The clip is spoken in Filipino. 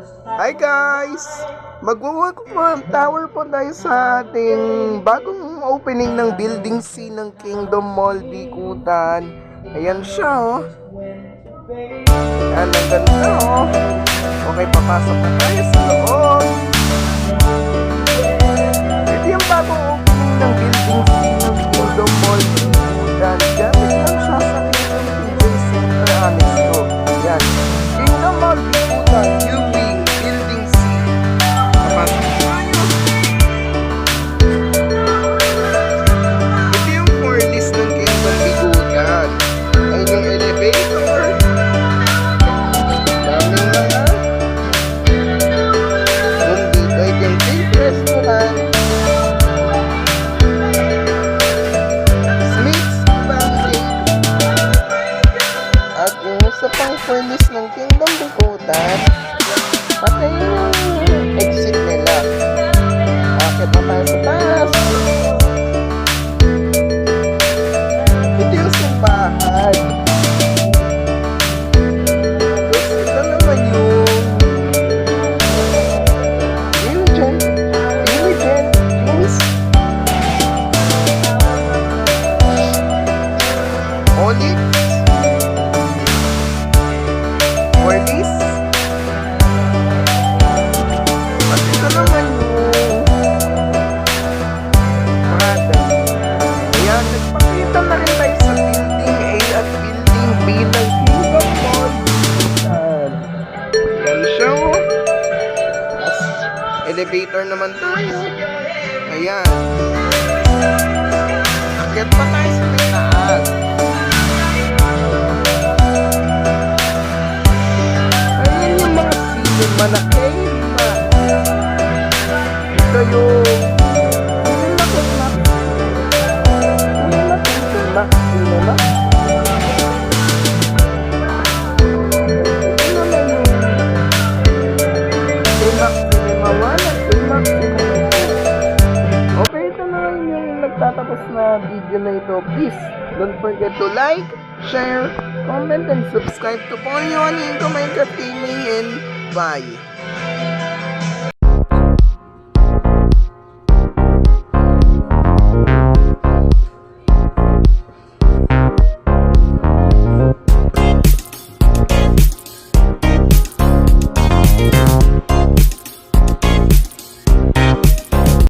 Hi guys! Magwo-walk tower po tayo sa ating bagong opening ng Building C ng Kingdom Mall Bikutan. Ayan siya oh. Ayan, ang ganda oh. Okay, papasok na tayo sa loob. Ito yung bagong opening ng Building C ng Kingdom Mall Bikutan. Gamit lang siya sa Kingdom TJ Center Annex to. Ayan. Kingdom Mall Bikutan, UP, Building C. Papasok tayo. Ito yung cornice ng Kingdom Bikutan. Ayun yung elevator. Daming mga nandito ay yung big restaurant. Smith's Pancake. At yung isa pang furnace ng Kingdom Bikutan. Pati yung exit nila. Bakit pa tayo sa taas? Ito yung simbahan. Ito naman yung Jimmy's Onyx Mortis. At ito naman yung Prada. Ayan, nagpakita na rin tayo sa Building A at Building B ng Kingdom Mall. Ayan siya oh. Tapos, elevator naman tayo. Ayan. Akyat pa tayo sa may taas. Ayan yung mga silid manakema. Ito yung okay, ito na yung nagtatapos na video na ito. Please, don't forget to like, share, comment, and subscribe to Ponyo Minecraft Gaming, and bye!